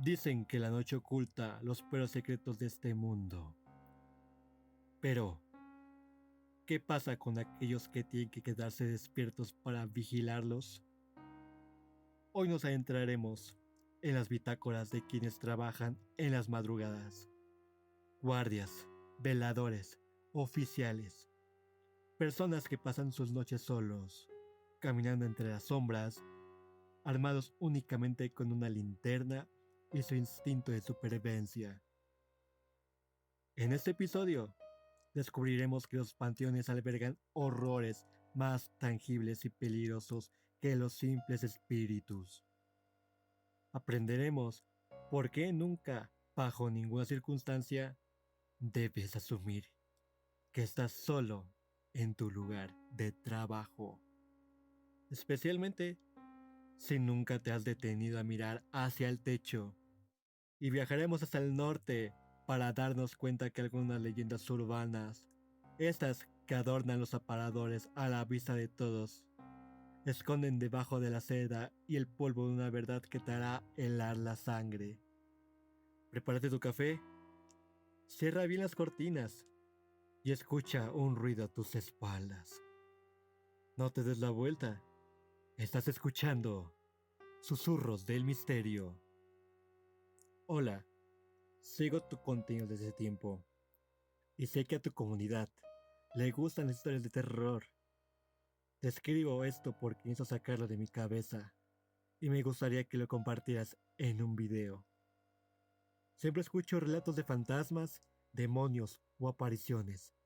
Dicen que la noche oculta los peores secretos de este mundo. Pero, ¿qué pasa con aquellos que tienen que quedarse despiertos para vigilarlos? Hoy nos adentraremos en las bitácoras de quienes trabajan en las madrugadas. Guardias, veladores, oficiales, personas que pasan sus noches solos, caminando entre las sombras, armados únicamente con una linterna y su instinto de supervivencia. En este episodio, descubriremos que los panteones albergan horrores más tangibles y peligrosos que los simples espíritus. Aprenderemos por qué nunca, bajo ninguna circunstancia, debes asumir que estás solo en tu lugar de trabajo. Especialmente si nunca te has detenido a mirar hacia el techo. Y viajaremos hasta el norte para darnos cuenta que algunas leyendas urbanas, estas que adornan los aparadores a la vista de todos, esconden debajo de la seda y el polvo de una verdad que te hará helar la sangre. Prepárate tu café, cierra bien las cortinas y escucha un ruido a tus espaldas. No te des la vuelta, estás escuchando Susurros del Misterio. Hola, sigo tu contenido desde tiempo y sé que a tu comunidad le gustan las historias de terror. Te escribo esto porque necesito sacarlo de mi cabeza y me gustaría que lo compartieras en un video. Siempre escucho relatos de fantasmas, demonios o apariciones,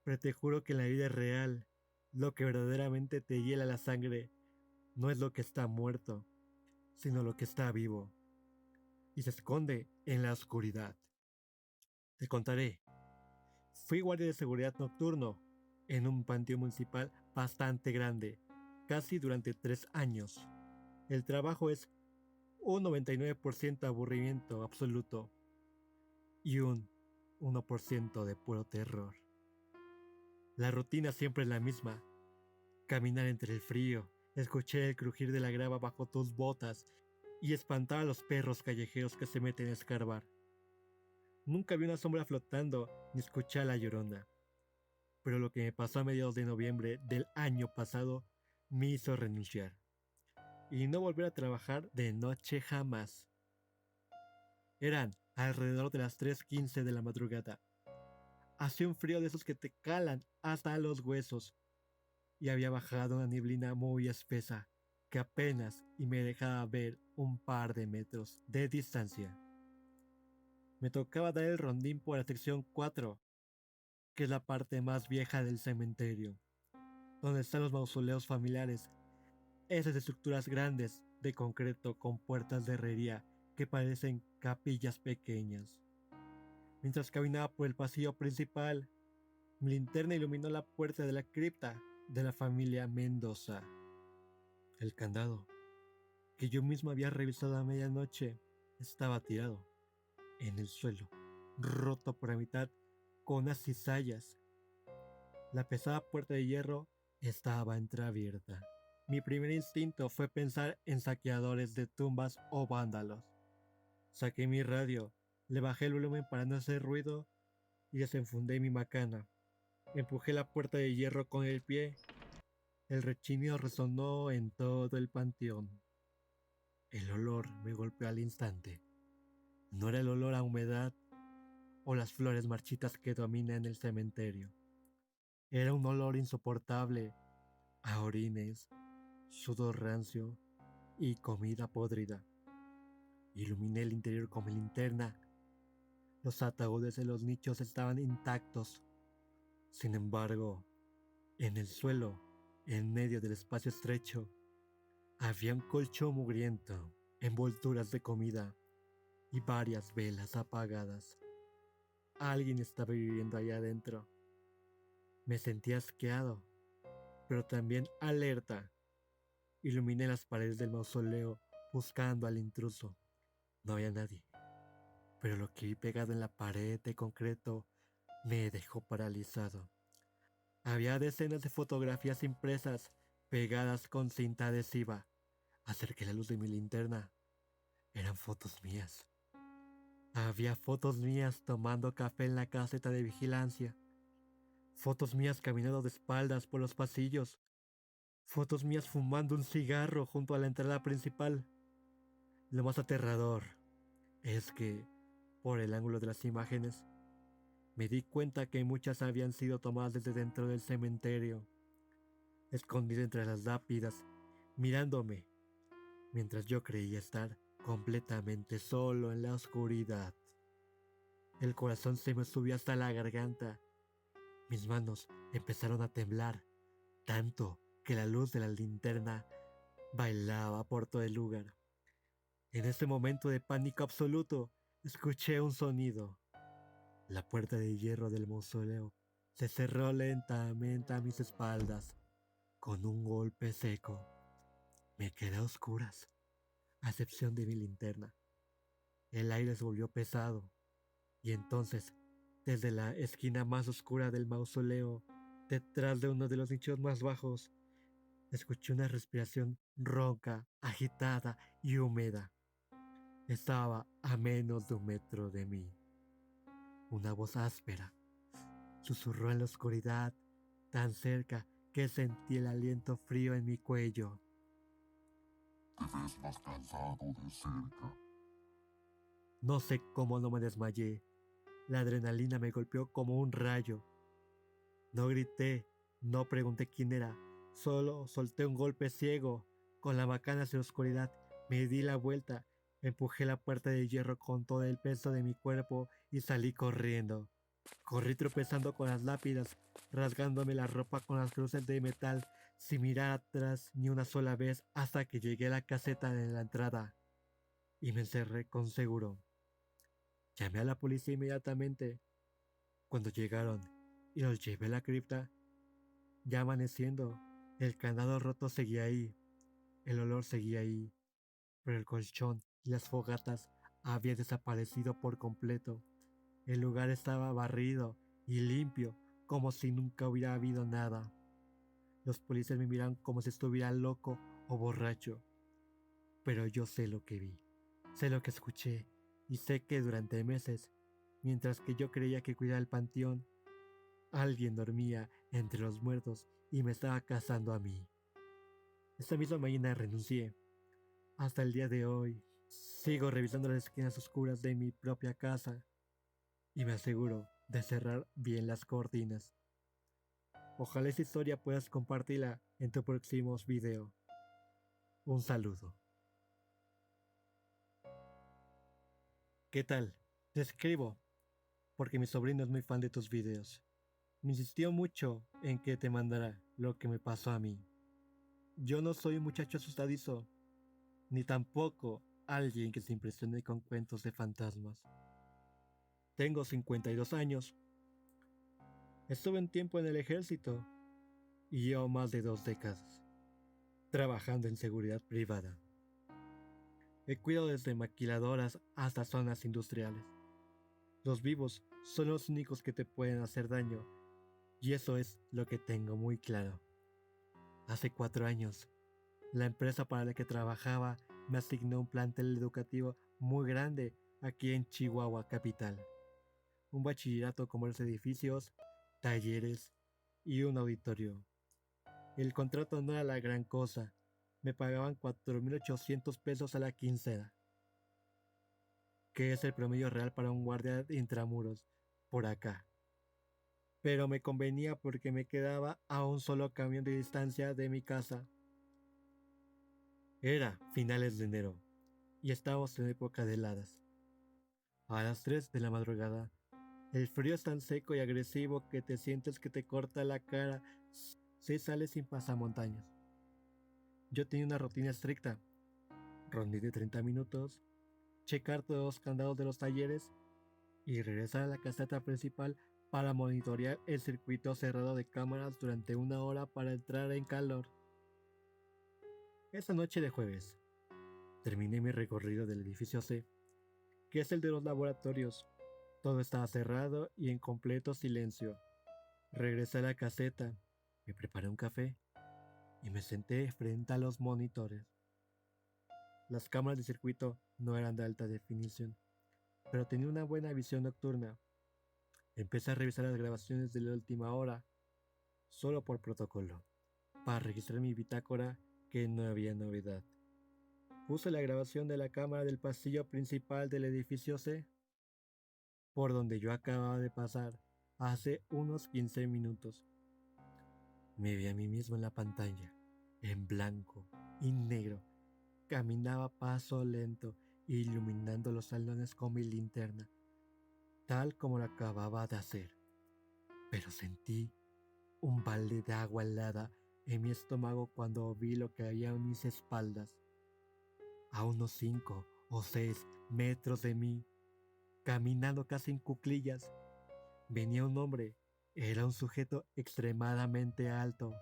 pero te juro que en la vida real, lo que verdaderamente te hiela la sangre no es lo que está muerto, sino lo que está vivo y se esconde en la oscuridad. Te contaré. Fui guardia de seguridad nocturno en un panteón municipal bastante grande, casi durante 3 años. El trabajo es un 99% aburrimiento absoluto y un 1% de puro terror. La rutina siempre es la misma. Caminar entre el frío, escuchar el crujir de la grava bajo tus botas y espantar a los perros callejeros que se meten a escarbar. Nunca vi una sombra flotando ni escuché a la llorona. Pero lo que me pasó a mediados de noviembre del año pasado me hizo renunciar y no volver a trabajar de noche jamás. Eran alrededor de las 3:15 de la madrugada. Hacía un frío de esos que te calan hasta los huesos y había bajado una neblina muy espesa que apenas y me dejaba ver un par de metros de distancia. Me tocaba dar el rondín por la sección 4, que es la parte más vieja del cementerio, donde están los mausoleos familiares. Esas estructuras grandes de concreto con puertas de herrería que parecen capillas pequeñas. Mientras caminaba por el pasillo principal, mi linterna iluminó la puerta de la cripta de la familia Mendoza. El candado, que yo mismo había revisado a medianoche, estaba tirado en el suelo, roto por la mitad con unas cizallas. La pesada puerta de hierro estaba entreabierta. Mi primer instinto fue pensar en saqueadores de tumbas o vándalos. Saqué mi radio, le bajé el volumen para no hacer ruido y desenfundé mi macana. Empujé la puerta de hierro con el pie. El rechinido resonó en todo el panteón. El olor me golpeó al instante. No era el olor a humedad o las flores marchitas que dominan el cementerio. Era un olor insoportable a orines, sudor rancio y comida podrida. Iluminé el interior con mi linterna. Los ataúdes de los nichos estaban intactos. Sin embargo, en el suelo, en medio del espacio estrecho, había un colchón mugriento, envolturas de comida y varias velas apagadas. Alguien estaba viviendo allá adentro. Me sentí asqueado, pero también alerta. Iluminé las paredes del mausoleo buscando al intruso. No había nadie, pero lo que vi pegado en la pared de concreto me dejó paralizado. Había decenas de fotografías impresas pegadas con cinta adhesiva. Acerqué la luz de mi linterna. eran fotos mías. Había fotos mías tomando café en la caseta de vigilancia. Fotos mías caminando de espaldas por los pasillos. Fotos mías fumando un cigarro junto a la entrada principal. Lo más aterrador es que, por el ángulo de las imágenes, me di cuenta que muchas habían sido tomadas desde dentro del cementerio, escondido entre las lápidas, mirándome, mientras yo creía estar completamente solo en la oscuridad. El corazón se me subió hasta la garganta. Mis manos empezaron a temblar, tanto que la luz de la linterna bailaba por todo el lugar. En ese momento de pánico absoluto, escuché un sonido. La puerta de hierro del mausoleo se cerró lentamente a mis espaldas, con un golpe seco. Me quedé a oscuras, a excepción de mi linterna. El aire se volvió pesado, y entonces, desde la esquina más oscura del mausoleo, detrás de uno de los nichos más bajos, escuché una respiración ronca, agitada y húmeda. Estaba a menos de 1 metro de mí. Una voz áspera susurró en la oscuridad, tan cerca que sentí el aliento frío en mi cuello. Te ves más cansado de cerca. No sé cómo no me desmayé. La adrenalina me golpeó como un rayo. No grité, no pregunté quién era, solo solté un golpe ciego. Con la macana hacia la oscuridad, me di la vuelta, empujé la puerta de hierro con todo el peso de mi cuerpo y salí corriendo. Corrí tropezando con las lápidas, rasgándome la ropa con las cruces de metal, sin mirar atrás ni una sola vez hasta que llegué a la caseta de la entrada y me encerré con seguro. Llamé a la policía inmediatamente. Cuando llegaron y los llevé a la cripta, ya amaneciendo, el candado roto seguía ahí, el olor seguía ahí, pero el colchón y las fogatas habían desaparecido por completo. El lugar estaba barrido y limpio, como si nunca hubiera habido nada. Los policías me miraron como si estuviera loco o borracho, pero yo sé lo que vi, sé lo que escuché y sé que durante meses, mientras que yo creía que cuidaba el panteón, alguien dormía entre los muertos y me estaba cazando a mí. Esta misma mañana renuncié. Hasta el día de hoy, sigo revisando las esquinas oscuras de mi propia casa y me aseguro de cerrar bien las cortinas. Ojalá esta historia puedas compartirla en tu próximo video. Un saludo. ¿Qué tal? Te escribo porque mi sobrino es muy fan de tus videos. Me insistió mucho en que te mandara lo que me pasó a mí. Yo no soy un muchacho asustadizo, ni tampoco alguien que se impresione con cuentos de fantasmas. Tengo 52 años. Estuve un tiempo en el ejército y llevo más de 2 décadas trabajando en seguridad privada. He cuidado desde maquiladoras hasta zonas industriales. Los vivos son los únicos que te pueden hacer daño y eso es lo que tengo muy claro. Hace 4 años, la empresa para la que trabajaba me asignó un plantel educativo muy grande aquí en Chihuahua capital. Un bachillerato con varios edificios, talleres y un auditorio. El contrato no era la gran cosa, me pagaban 4,800 pesos a la quincena, que es el promedio real para un guardia de intramuros por acá. Pero me convenía porque me quedaba a un solo camión de distancia de mi casa. Era finales de enero y estábamos en época de heladas. A las 3 de la madrugada, el frío es tan seco y agresivo que te sientes que te corta la cara si sales sin pasamontañas. Yo tenía una rutina estricta, rondín de 30 minutos, checar todos los candados de los talleres y regresar a la caseta principal para monitorear el circuito cerrado de cámaras durante 1 hora para entrar en calor. Esa noche de jueves, terminé mi recorrido del edificio C, que es el de los laboratorios. Todo estaba cerrado y en completo silencio. Regresé a la caseta, me preparé un café y me senté frente a los monitores. Las cámaras de circuito no eran de alta definición, pero tenía una buena visión nocturna. Empecé a revisar las grabaciones de la última hora, solo por protocolo, para registrar mi bitácora que no había novedad. Puse la grabación de la cámara del pasillo principal del edificio C, por donde yo acababa de pasar hace unos 15 minutos. Me vi a mí mismo en la pantalla, en blanco y negro. Caminaba a paso lento, iluminando los salones con mi linterna, tal como lo acababa de hacer. Pero sentí un balde de agua helada en mi estómago cuando vi lo que había en mis espaldas. A unos 5 o 6 metros de mí, caminando casi en cuclillas, venía un hombre. Era un sujeto extremadamente alto,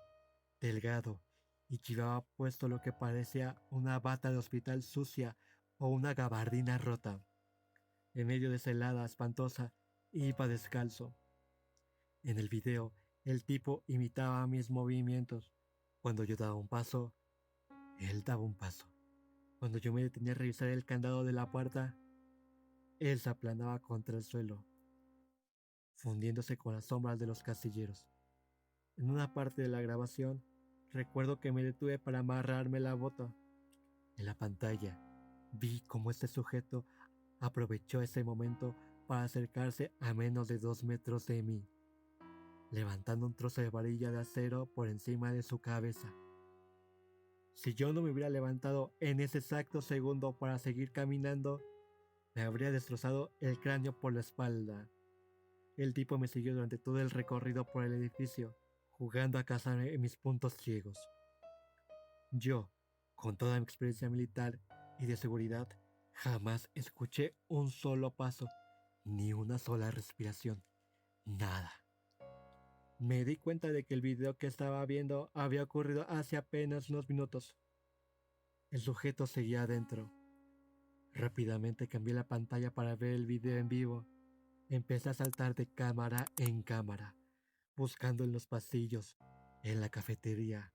delgado, y llevaba puesto lo que parecía una bata de hospital sucia o una gabardina rota. En medio de esa helada espantosa, iba descalzo. En el video, el tipo imitaba mis movimientos. Cuando yo daba un paso, él daba un paso. Cuando yo me detenía a revisar el candado de la puerta, él se aplanaba contra el suelo, fundiéndose con las sombras de los casilleros. En una parte de la grabación, recuerdo que me detuve para amarrarme la bota. En la pantalla, vi cómo este sujeto aprovechó ese momento para acercarse a menos de 2 metros de mí, levantando un trozo de varilla de acero por encima de su cabeza. Si yo no me hubiera levantado en ese exacto segundo para seguir caminando, me habría destrozado el cráneo por la espalda. El tipo me siguió durante todo el recorrido por el edificio, jugando a cazarme en mis puntos ciegos. Yo, con toda mi experiencia militar y de seguridad, jamás escuché un solo paso, ni una sola respiración, nada. Me di cuenta de que el video que estaba viendo había ocurrido hace apenas unos minutos. El sujeto seguía adentro. Rápidamente cambié la pantalla para ver el video en vivo. Empecé a saltar de cámara en cámara, buscando en los pasillos, en la cafetería,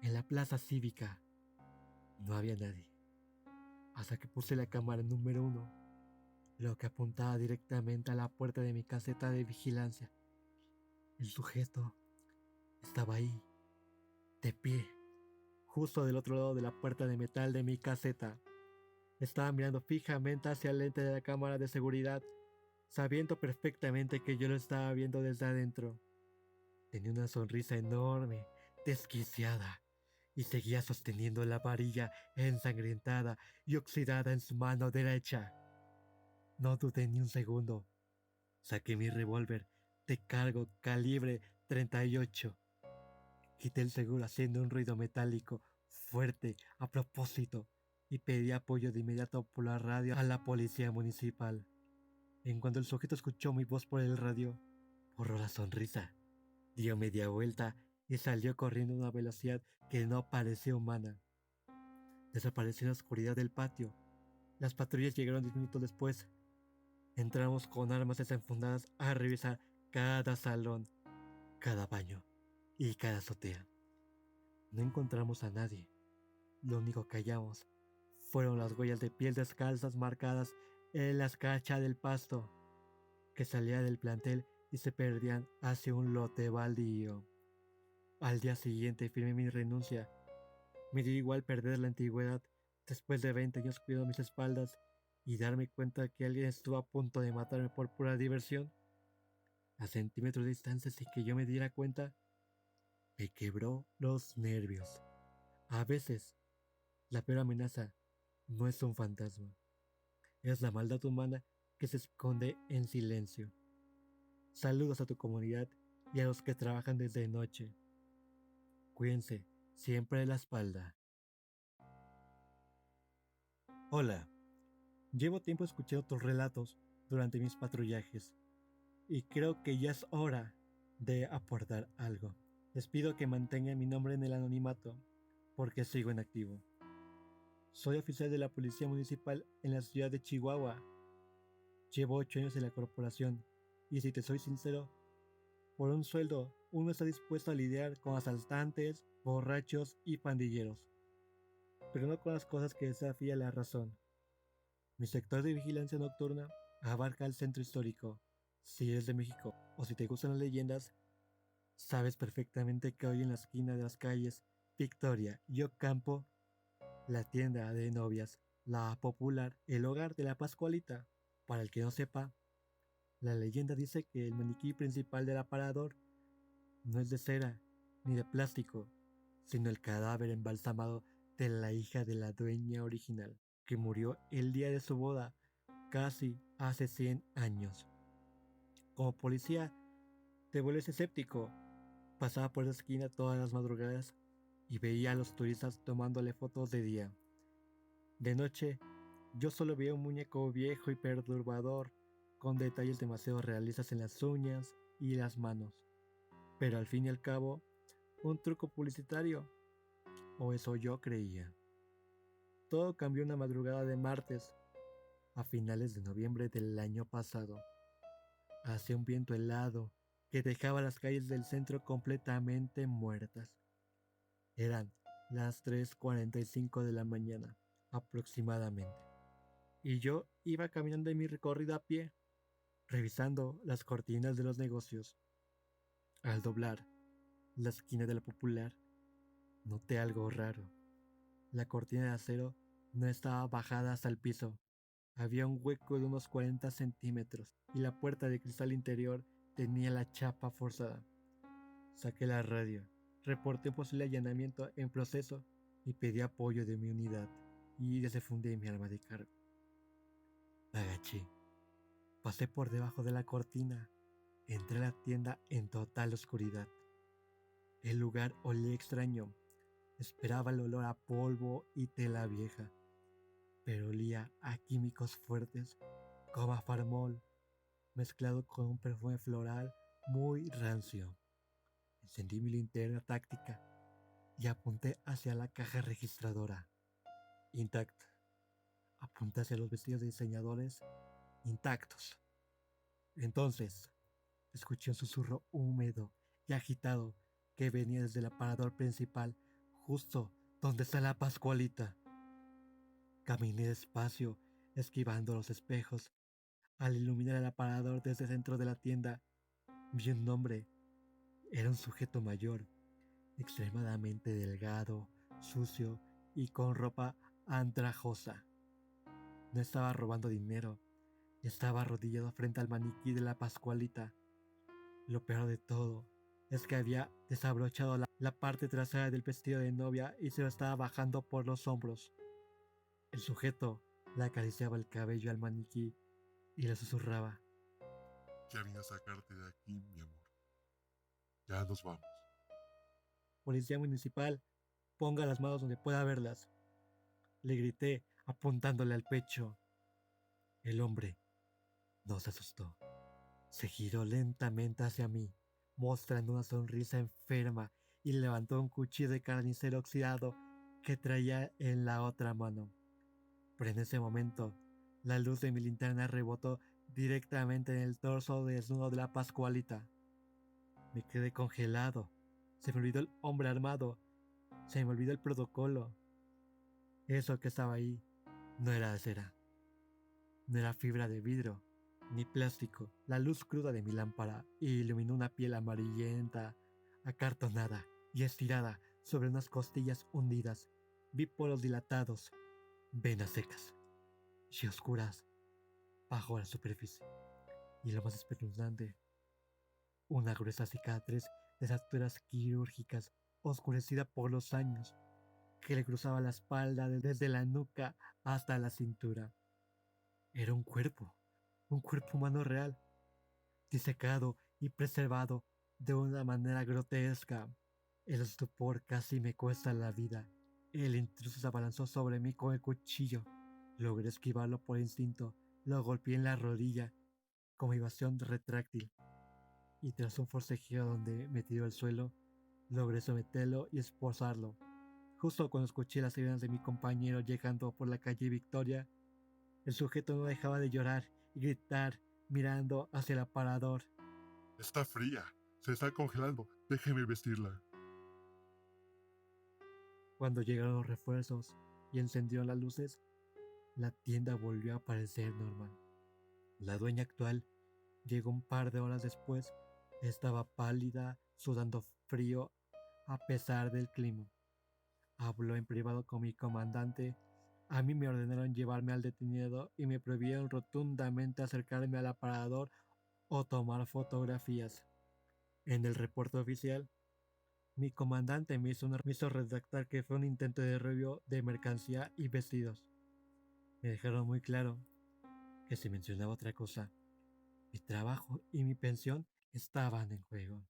en la plaza cívica. No había nadie. Hasta que puse la cámara número 1, lo que apuntaba directamente a la puerta de mi caseta de vigilancia. El sujeto estaba ahí, de pie, justo del otro lado de la puerta de metal de mi caseta. Estaba mirando fijamente hacia el lente de la cámara de seguridad, sabiendo perfectamente que yo lo estaba viendo desde adentro. Tenía una sonrisa enorme, desquiciada, y seguía sosteniendo la varilla ensangrentada y oxidada en su mano derecha. No dudé ni un segundo. Saqué mi revólver de cargo calibre 38. Quité el seguro haciendo un ruido metálico fuerte a propósito y pedí apoyo de inmediato por la radio a la policía municipal. En cuanto el sujeto escuchó mi voz por el radio, borró la sonrisa, dio media vuelta y salió corriendo a una velocidad que no parecía humana. Desapareció en la oscuridad del patio. Las patrullas llegaron 10 minutos después. Entramos con armas desenfundadas a revisar cada salón, cada baño y cada azotea. No encontramos a nadie. Lo único que hallamos fueron las huellas de piel descalzas marcadas en la escarcha del pasto que salía del plantel y se perdían hacia un lote baldío. Al día siguiente firmé mi renuncia. Me dio igual perder la antigüedad después de 20 años cuidando mis espaldas y darme cuenta que alguien estuvo a punto de matarme por pura diversión. A centímetros de distancia sin que yo me diera cuenta, me quebró los nervios. A veces, la peor amenaza no es un fantasma, es la maldad humana que se esconde en silencio. Saludos a tu comunidad y a los que trabajan desde noche. Cuídense siempre de la espalda. Hola, llevo tiempo escuchando tus relatos durante mis patrullajes y creo que ya es hora de aportar algo. Les pido que mantengan mi nombre en el anonimato porque sigo en activo. Soy oficial de la Policía Municipal en la ciudad de Chihuahua. Llevo 8 años en la corporación y si te soy sincero, por un sueldo uno está dispuesto a lidiar con asaltantes, borrachos y pandilleros. pero no con las cosas que desafían la razón. Mi sector de vigilancia nocturna abarca el centro histórico. Si eres de México o si te gustan las leyendas, sabes perfectamente que hoy en la esquina de las calles Victoria y Ocampo, la tienda de novias, la popular, el hogar de la Pascualita. Para el que no sepa, la leyenda dice que el maniquí principal del aparador no es de cera ni de plástico, sino el cadáver embalsamado de la hija de la dueña original, que murió el día de su boda, casi hace 100 años. Como policía, te vuelves escéptico. Pasaba por esa esquina todas las madrugadas y veía a los turistas tomándole fotos de día. De noche, yo solo veía un muñeco viejo y perturbador, con detalles demasiado realistas en las uñas y las manos. Pero al fin y al cabo, un truco publicitario, o eso yo creía. Todo cambió una madrugada de martes, a finales de noviembre del año pasado. Hacía un viento helado que dejaba las calles del centro completamente muertas. Eran las 3:45 de la mañana, aproximadamente. Y yo iba caminando en mi recorrido a pie, revisando las cortinas de los negocios. Al doblar la esquina de la Popular, noté algo raro. La cortina de acero no estaba bajada hasta el piso. Había un hueco de unos 40 centímetros y la puerta de cristal interior tenía la chapa forzada. Saqué la radio, reporté un posible allanamiento en proceso y pedí apoyo de mi unidad y desenfundé mi arma de cargo. Me agaché, pasé por debajo de la cortina, entré a la tienda en total oscuridad. El lugar olía extraño, esperaba el olor a polvo y tela vieja, pero olía a químicos fuertes como a farmol, mezclado con un perfume floral muy rancio. Encendí mi linterna táctica y apunté hacia la caja registradora. Intacta. Apunté hacia los vestidos de diseñadores intactos. Entonces, escuché un susurro húmedo y agitado que venía desde el aparador principal, justo donde está la Pascualita. Caminé despacio, esquivando los espejos. Al iluminar el aparador desde el centro de la tienda, vi un hombre. Era un sujeto mayor, extremadamente delgado, sucio y con ropa andrajosa. No estaba robando dinero, estaba arrodillado frente al maniquí de la Pascualita. Lo peor de todo es que había desabrochado la parte trasera del vestido de novia y se lo estaba bajando por los hombros. El sujeto le acariciaba el cabello al maniquí y le susurraba. Ya vine a sacarte de aquí, mi amor. Ya nos vamos. Policía municipal, ponga las manos donde pueda verlas. Le grité, apuntándole al pecho. El hombre no se asustó. Se giró lentamente hacia mí, mostrando una sonrisa enferma y levantó un cuchillo de carnicero oxidado que traía en la otra mano. Pero en ese momento, la luz de mi linterna rebotó directamente en el torso desnudo de la Pascualita. Me quedé congelado. Se me olvidó el hombre armado. Se me olvidó el protocolo. Eso que estaba ahí no era de cera. No era fibra de vidrio, ni plástico. La luz cruda de mi lámpara iluminó una piel amarillenta, acartonada y estirada sobre unas costillas hundidas. Vi poros dilatados, venas secas y oscuras bajo la superficie. Y lo más espeluznante, una gruesa cicatriz de fracturas quirúrgicas oscurecida por los años que le cruzaba la espalda desde la nuca hasta la cintura. Era un cuerpo humano real, disecado y preservado de una manera grotesca. El estupor casi me cuesta la vida. El intruso se abalanzó sobre mí con el cuchillo. Logré esquivarlo por instinto. Lo golpeé en la rodilla con mi bastón retráctil. Y tras un forcejeo donde me tiró al suelo, logré someterlo y esposarlo. Justo cuando escuché las sirenas de mi compañero llegando por la calle Victoria, el sujeto no dejaba de llorar y gritar mirando hacia el aparador. Está fría. Se está congelando. Déjeme vestirla. Cuando llegaron los refuerzos, y encendieron las luces, la tienda volvió a parecer normal. La dueña actual llegó un par de horas después. Estaba pálida, sudando frío a pesar del clima. Habló en privado con mi comandante. A mí me ordenaron llevarme al detenido y me prohibieron rotundamente acercarme al aparador o tomar fotografías. En el reporte oficial, mi comandante me hizo redactar que fue un intento de robo de mercancía y vestidos. Me dejaron muy claro que si mencionaba otra cosa, mi trabajo y mi pensión estaban en juego.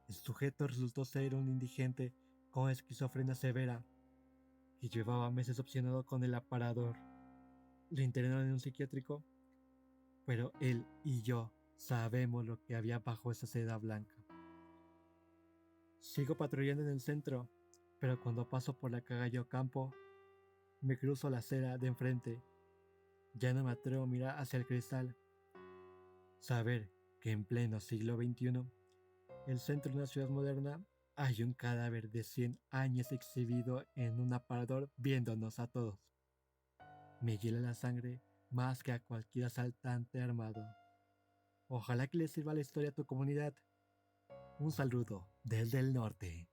El sujeto resultó ser un indigente con esquizofrenia severa que llevaba meses obsesionado con el aparador. Lo internaron en un psiquiátrico, pero él y yo sabemos lo que había bajo esa seda blanca. Sigo patrullando en el centro, pero cuando paso por la calle Ocampo, me cruzo la acera de enfrente. Ya no me atrevo a mirar hacia el cristal. Saber que en pleno siglo XXI, el centro de una ciudad moderna, hay un cadáver de 100 años exhibido en un aparador viéndonos a todos. Me hiela la sangre más que a cualquier asaltante armado. Ojalá que le sirva la historia a tu comunidad. Un saludo desde el norte.